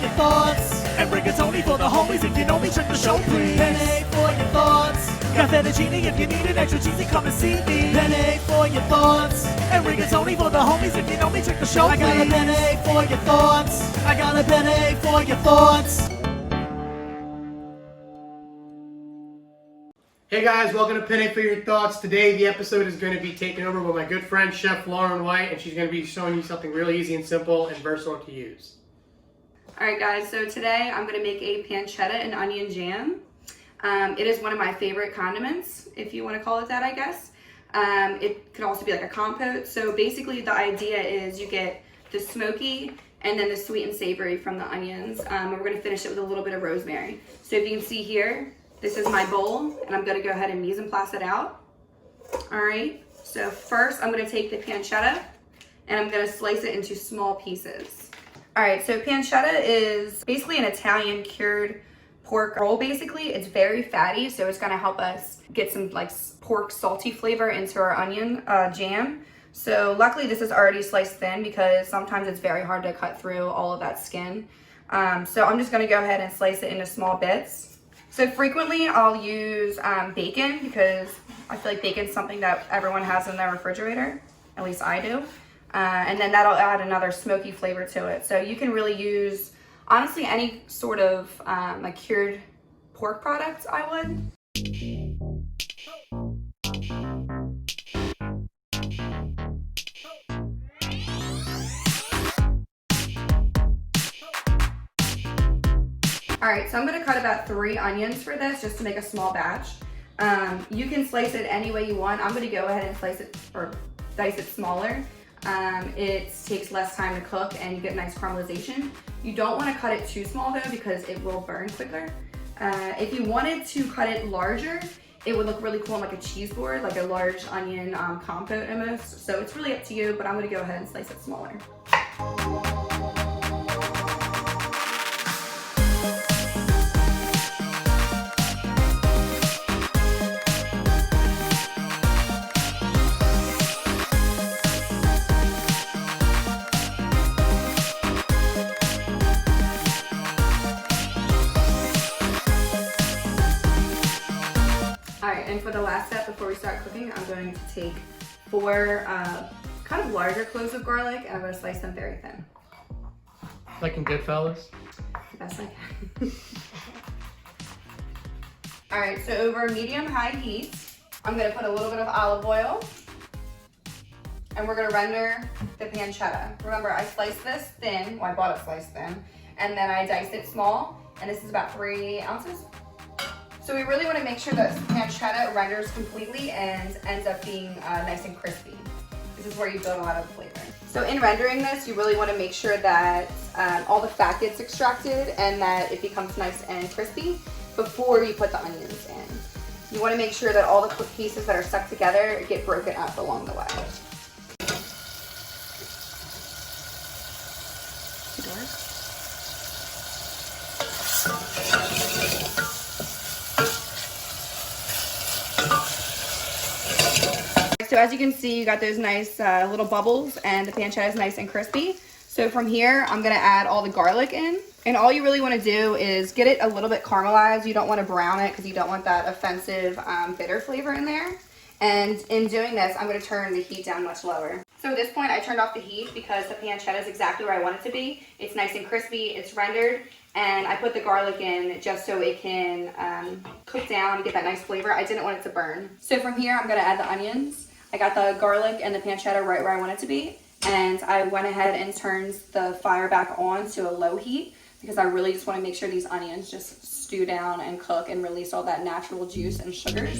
your thoughts. And rigatoni for the homies. If you know me, check the show, please. Penne for your thoughts. Got fettuccine if you need an extra cheesy, come and see me. Penne for your thoughts. And rigatoni for the homies. If you know me, check the show, please. I got a penne for your thoughts. I got a penne for your thoughts. Hey guys, welcome to Penne for Your Thoughts. Today the episode is going to be taken over by my good friend Chef Lauren White, and she's going to be showing you something really easy and simple and versatile to use. Alright guys, so today I'm going to make a pancetta and onion jam. It is one of my favorite condiments, if you want to call it that, I guess. It could also be like a compote. So basically the idea is you get the smoky and then the sweet and savory from the onions. And we're going to finish it with a little bit of rosemary. So if you can see here, this is my bowl, and I'm going to go ahead and mise en place it out. Alright, so first I'm going to take the pancetta and I'm going to slice it into small pieces. Alright, so pancetta is basically an Italian cured pork roll basically. It's very fatty, so it's going to help us get some like pork salty flavor into our onion jam. So luckily this is already sliced thin because sometimes it's very hard to cut through all of that skin. So I'm just going to go ahead and slice it into small bits. So frequently I'll use bacon because I feel like bacon's something that everyone has in their refrigerator, at least I do. And then that'll add another smoky flavor to it. So you can really use, honestly, any sort of like cured pork products, I would. Alright, so I'm going to cut about 3 onions for this just to make a small batch. You can slice it any way you want. I'm going to go ahead and slice it or dice it smaller. It takes less time to cook and you get nice caramelization. You don't want to cut it too small though because it will burn quicker. If you wanted to cut it larger, it would look really cool on like a cheese board, like a large onion compote almost. So it's really up to you, but I'm going to go ahead and slice it smaller. Alright, and for the last step before we start cooking, I'm going to take 4 kind of larger cloves of garlic and I'm going to slice them very thin. Like in Goodfellas? The best I can. Alright, so over medium-high heat, I'm going to put a little bit of olive oil and we're going to render the pancetta. Remember, I sliced this thin, well I bought it sliced thin, and then I diced it small, and this is about 3 ounces. So we really want to make sure that pancetta renders completely and ends up being nice and crispy. This is where you build a lot of flavor. So in rendering this, you really want to make sure that all the fat gets extracted and that it becomes nice and crispy before you put the onions in. You want to make sure that all the pieces that are stuck together get broken up along the way. So as you can see, you got those nice little bubbles and the pancetta is nice and crispy. So from here, I'm gonna add all the garlic in. And all you really wanna do is get it a little bit caramelized. You don't wanna brown it because you don't want that offensive bitter flavor in there. And in doing this, I'm gonna turn the heat down much lower. So at this point, I turned off the heat because the pancetta is exactly where I want it to be. It's nice and crispy, it's rendered, and I put the garlic in just so it can cook down and get that nice flavor. I didn't want it to burn. So from here, I'm gonna add the onions. I got the garlic and the pancetta right where I want it to be, and I went ahead and turned the fire back on to a low heat because I really just want to make sure these onions just stew down and cook and release all that natural juice and sugars.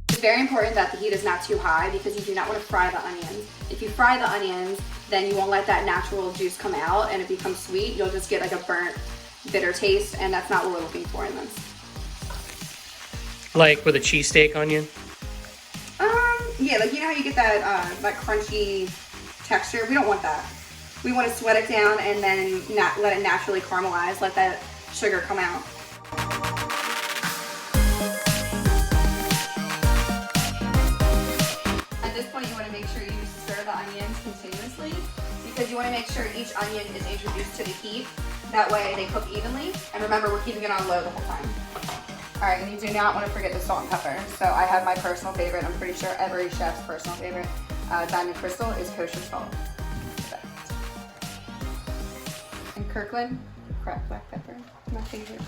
It's very important that the heat is not too high because you do not want to fry the onions. If you fry the onions, then you won't let that natural juice come out and it becomes sweet. You'll just get like a burnt, bitter taste, and that's not what we're looking for in this. Like with a cheesesteak onion? Yeah, like you know how you get that that crunchy texture? We don't want that. We want to sweat it down and then let it naturally caramelize, let that sugar come out. because you want to make sure each onion is introduced to the heat. That way they cook evenly. And remember, we're keeping it on low the whole time. All right, and you do not want to forget the salt and pepper. So I have my personal favorite. I'm pretty sure every chef's personal favorite, Diamond Crystal, is kosher salt. And Kirkland, cracked black pepper, my favorite.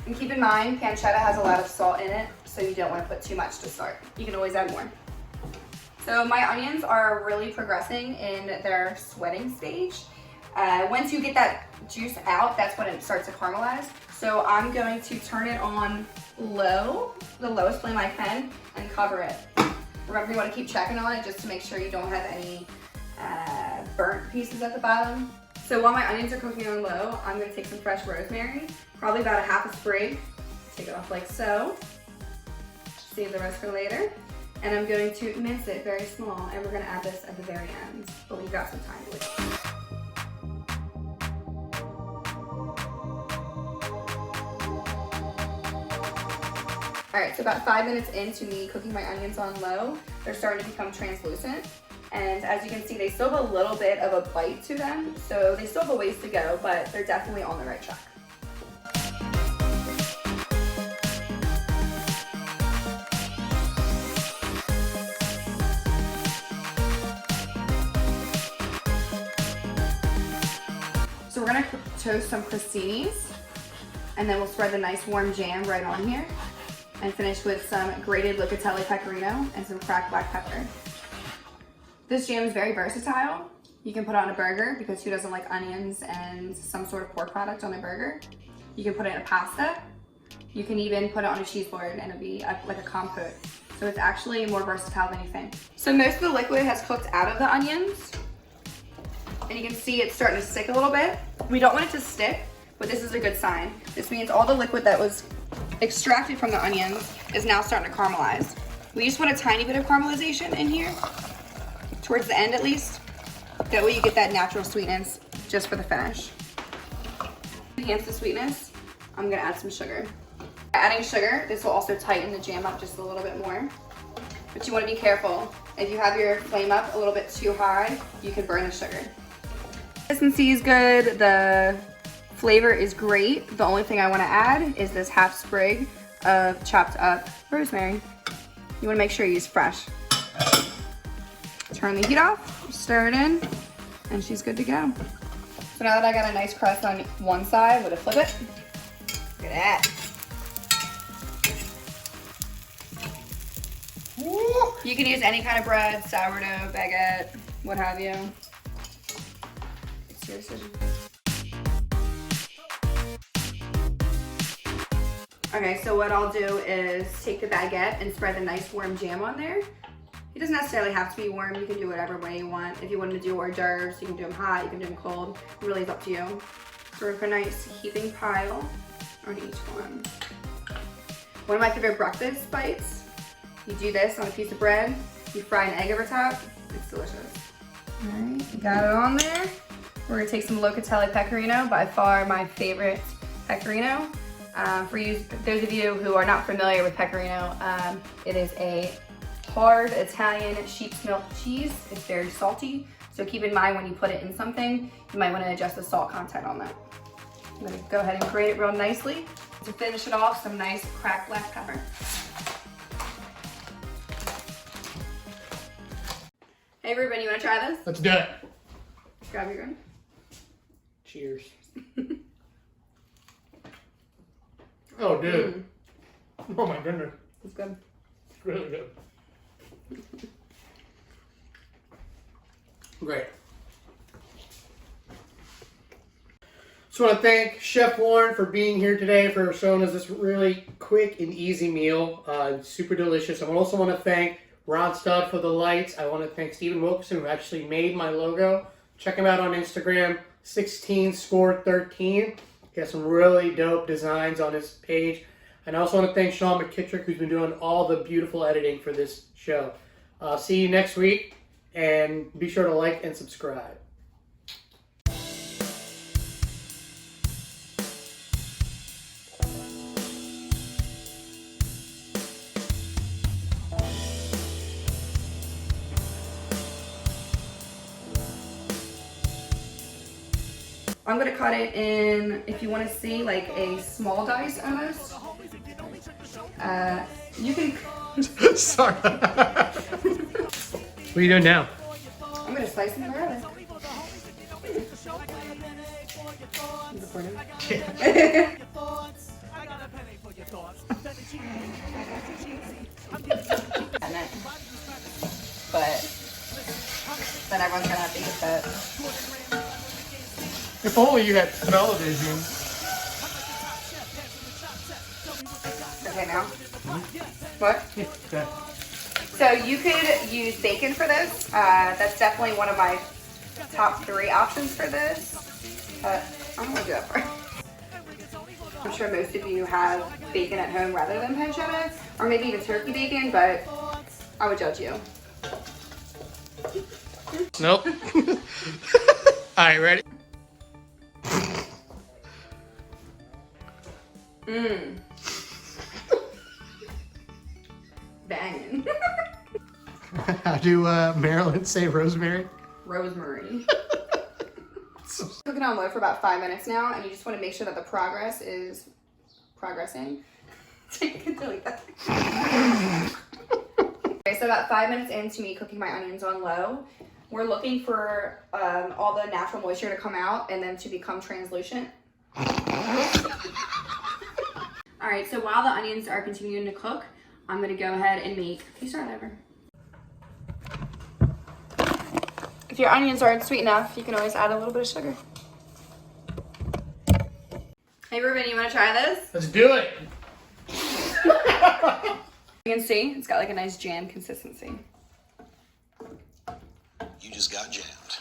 And keep in mind, pancetta has a lot of salt in it, so you don't want to put too much to start. You can always add more. So my onions are really progressing in their sweating stage. Once you get that juice out, that's when it starts to caramelize. So I'm going to turn it on low, the lowest flame I can, and cover it. Remember, you want to keep checking on it just to make sure you don't have any burnt pieces at the bottom. So while my onions are cooking on low, I'm going to take some fresh rosemary, probably about a half a sprig. Take it off like so. Save the rest for later. And I'm going to mince it very small, and we're going to add this at the very end, but we've got some time to wait. All right, so about 5 minutes into me cooking my onions on low, they're starting to become translucent. And as you can see, they still have a little bit of a bite to them, so they still have a ways to go, but they're definitely on the right track. So we're gonna toast some crostinis, and then we'll spread the nice warm jam right on here, and finish with some grated locatelli pecorino and some cracked black pepper. This jam is very versatile. You can put it on a burger, because who doesn't like onions and some sort of pork product on a burger? You can put it in a pasta. You can even put it on a cheese board and it'll be like a compote. So it's actually more versatile than you think. So most of the liquid has cooked out of the onions. And you can see it's starting to stick a little bit. We don't want it to stick, but this is a good sign. This means all the liquid that was extracted from the onions is now starting to caramelize. We just want a tiny bit of caramelization in here, towards the end at least. That way you get that natural sweetness just for the finish. To enhance the sweetness, I'm gonna add some sugar. Adding sugar, this will also tighten the jam up just a little bit more. But you wanna be careful. If you have your flame up a little bit too high, you can burn the sugar. Consistency is good, the flavor is great. The only thing I wanna add is this half sprig of chopped up rosemary. You wanna make sure you use fresh. Turn the heat off, stir it in, and she's good to go. So now that I got a nice crust on one side, I'm gonna flip it. Look at that. Woo. You can use any kind of bread, sourdough, baguette, what have you. It's your decision. Okay, so what I'll do is take the baguette and spread the nice warm jam on there. It doesn't necessarily have to be warm. You can do whatever way you want. If you want to do hors d'oeuvres, you can do them hot, you can do them cold. It really is up to you. So we're gonna put a nice heaping pile on each one. One of my favorite breakfast bites, you do this on a piece of bread, you fry an egg over top, it's delicious. All right, you got it on there. We're gonna take some locatelli pecorino, by far my favorite pecorino. For those of you who are not familiar with pecorino, it is a hard Italian sheep's milk cheese. It's very salty, so keep in mind when you put it in something, you might want to adjust the salt content on that. I'm going to go ahead and grate it real nicely. To finish it off, some nice cracked black pepper. Hey Ruben, you want to try this? Let's do it. Grab your gun. Cheers. Oh, dude. Oh my goodness. It's good. It's really good. Great. Just want to thank Chef Lauren for being here today, for showing us this really quick and easy meal. Super delicious. I also want to thank Ron Stud for the lights. I want to thank Stephen Wilkerson, who actually made my logo. Check him out on Instagram, 16score13. He has some really dope designs on his page. And I also want to thank Sean McKittrick, who's been doing all the beautiful editing for this show. See you next week, and be sure to like and subscribe. I'm gonna cut it in, if you want to see, like a small dice almost. You can. Sorry. What are you doing now? I'm gonna slice them garlic. But then everyone's gonna have to eat that. If only you had television. Okay, now. What? Okay. So you could use bacon for this. That's definitely one of my top 3 options for this. But I'm gonna do that first. I'm sure most of you have bacon at home rather than pancetta, or maybe even turkey bacon, but I would judge you. Nope. Alright, ready? Mmm. Banging. How do Maryland say rosemary? Rosemary. Cooking on low for about 5 minutes now, and you just want to make sure that the progress is progressing. You can delete that. Okay, so about 5 minutes into me cooking my onions on low, we're looking for all the natural moisture to come out and then to become translucent. All right, so while the onions are continuing to cook, I'm gonna go ahead and make, you start over. If your onions aren't sweet enough, you can always add a little bit of sugar. Hey Ruben, you wanna try this? Let's do it. You can see, it's got like a nice jam consistency. You just got jammed.